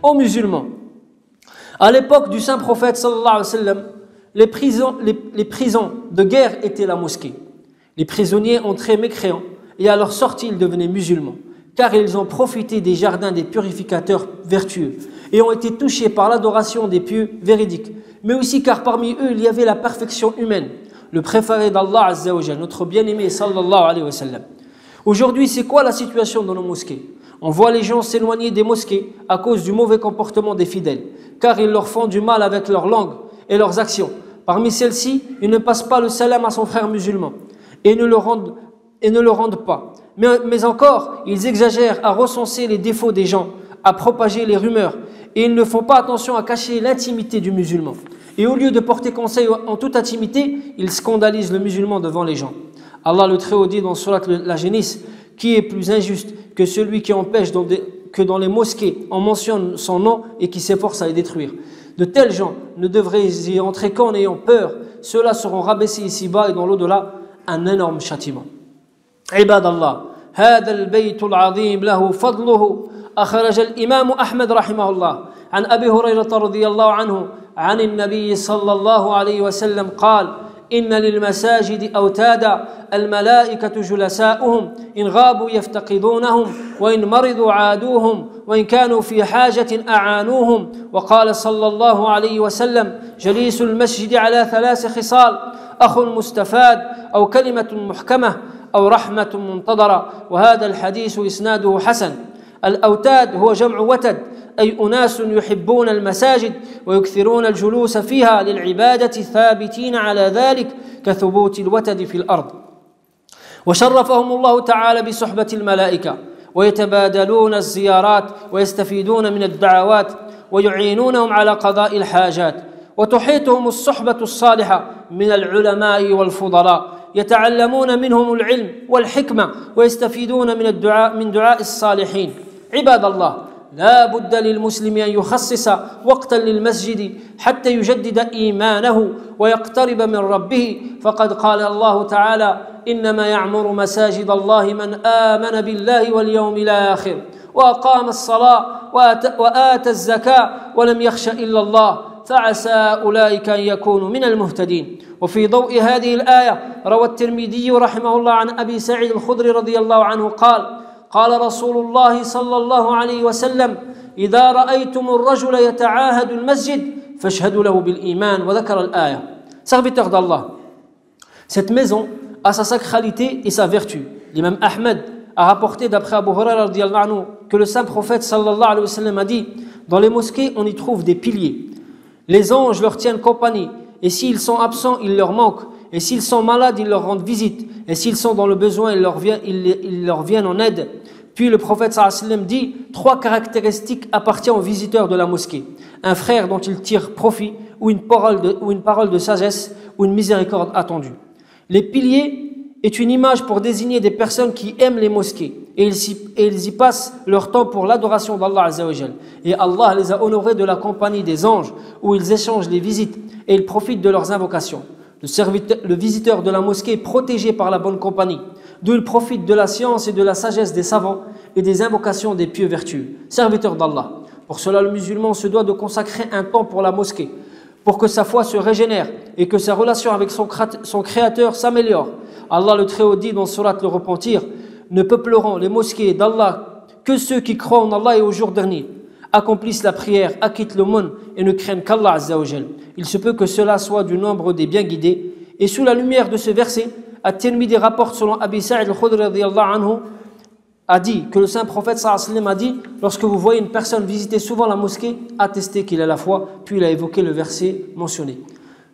aux musulmans. À l'époque du saint prophète sallallahu alayhi wa sallam, les prisons de guerre étaient la mosquée. Les prisonniers entraient mécréants et à leur sortie ils devenaient musulmans, car ils ont profité des jardins des purificateurs vertueux et ont été touchés par l'adoration des pieux véridiques, mais aussi car parmi eux il y avait la perfection humaine, le préféré d'Allah Azza wa Jal, notre bien-aimé sallallahu alayhi wa sallam. Aujourd'hui, c'est quoi la situation dans nos mosquées? On voit les gens s'éloigner des mosquées à cause du mauvais comportement des fidèles, car ils leur font du mal avec leur langue et leurs actions. Parmi celles-ci, ils ne passent pas le salam à son frère musulman et ne le rendent pas. Mais encore, ils exagèrent à recenser les défauts des gens, à propager les rumeurs, et ils ne font pas attention à cacher l'intimité du musulman. Et au lieu de porter conseil en toute intimité, ils scandalisent le musulman devant les gens. Allah le Très-Haut dit dans Surat la Génisse: qui est plus injuste que celui qui empêche que dans les mosquées on mentionne son nom et qui s'efforce à les détruire. De tels gens ne devraient y entrer qu'en ayant peur. Ceux-là seront rabaissés ici-bas et dans l'au-delà un énorme châtiment. عباد الله هذا البيت العظيم له فضله أخرج الإمام أحمد رحمه الله عن أبي هريرة رضي الله عنه عن النبي صلى الله عليه وسلم قال: إن للمساجد أوتادا الملائكة جلساؤهم إن غابوا يفتقدونهم وإن مرضوا عادوهم وإن كانوا في حاجة أعانوهم. وقال صلى الله عليه وسلم: جليس المسجد على 3 خصال: أخ مستفاد أو كلمة محكمة أو رحمة منتظرة. وهذا الحديث إسناده حسن. الأوتاد هو جمع وتد، أي أناس يحبون المساجد ويكثرون الجلوس فيها للعبادة ثابتين على ذلك كثبوت الوتد في الأرض. وشرفهم الله تعالى بصحبة الملائكة ويتبادلون الزيارات ويستفيدون من الدعوات ويعينونهم على قضاء الحاجات. وتحيطهم الصحبة الصالحة من العلماء والفضلاء يتعلمون منهم العلم والحكمة ويستفيدون من دعاء الصالحين. عباد الله، لا بد للمسلم أن يخصص وقتا للمسجد حتى يجدد إيمانه ويقترب من ربه، فقد قال الله تعالى: إنما يعمر مساجد الله من آمن بالله واليوم الآخر وأقام الصلاة وآتى الزكاة ولم يخش إلا الله فعسى أولئك أن يكونوا من المهتدين. وفي ضوء هذه الآية روى الترمذي رحمه الله عن أبي سعيد الخدري رضي الله عنه قال: قال رسول الله صلى الله عليه وسلم: إذا رأيتم الرجل يتعاهد المسجد فاشهدوا له بالإيمان. وذكر الآية. Serviteur d'Allah, cette maison a sa sacralité et sa vertu. L'imam Ahmed a rapporté d'après Abu Huraira radiyallahu anhu que le saint prophète sallallahu alayhi wa sallam a dit: dans les mosquées on y trouve des piliers. Les anges leur tiennent compagnie, et s'ils sont absents, ils leur manquent, et s'ils sont malades, ils leur rendent visite, et s'ils sont dans le besoin, ils leur viennent en aide. Puis le prophète sallallahu alayhi wa sallam dit: 3 caractéristiques appartiennent aux visiteurs de la mosquée: un frère dont ils tirent profit, ou une parole de sagesse, ou une miséricorde attendue. Les piliers est une image pour désigner des personnes qui aiment les mosquées et ils y passent leur temps pour l'adoration d'Allah Azza wa Jal. Et Allah les a honorés de la compagnie des anges où ils échangent les visites et ils profitent de leurs invocations. Le visiteur de la mosquée est protégé par la bonne compagnie, d'où il profite de la science et de la sagesse des savants et des invocations des pieux vertueux. Serviteur d'Allah, pour cela le musulman se doit de consacrer un temps pour la mosquée, pour que sa foi se régénère et que sa relation avec son Créateur s'améliore. Allah le Très-Haut dit dans Surat le Repentir: ne peupleront les mosquées d'Allah que ceux qui croient en Allah et au jour dernier, accomplissent la prière, acquittent l'aumône et ne craignent qu'Allah Azza wa Jal. Il se peut que cela soit du nombre des bien guidés. Et sous la lumière de ce verset, At-Tirmidhi rapporte selon Abi Sa'id al-Khudri radiyallahu anhu a dit que le saint prophète sallallahu alayhi wa sallam a dit: lorsque vous voyez une personne visiter souvent la mosquée, attestez qu'il a la foi. Puis il a évoqué le verset mentionné.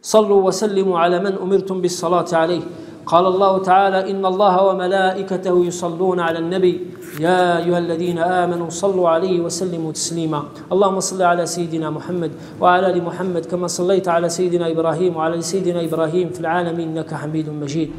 Sallu wa sallimu ala man umirtum bis salati alayhi. قال الله تعالى: إن الله وملائكته يصلون على النبي يا أيها الذين آمنوا صلوا عليه وسلموا تسليما. اللهم صل على سيدنا محمد وعلى آل محمد كما صليت على سيدنا إبراهيم وعلى سيدنا إبراهيم في العالمين إنك حميد مجيد.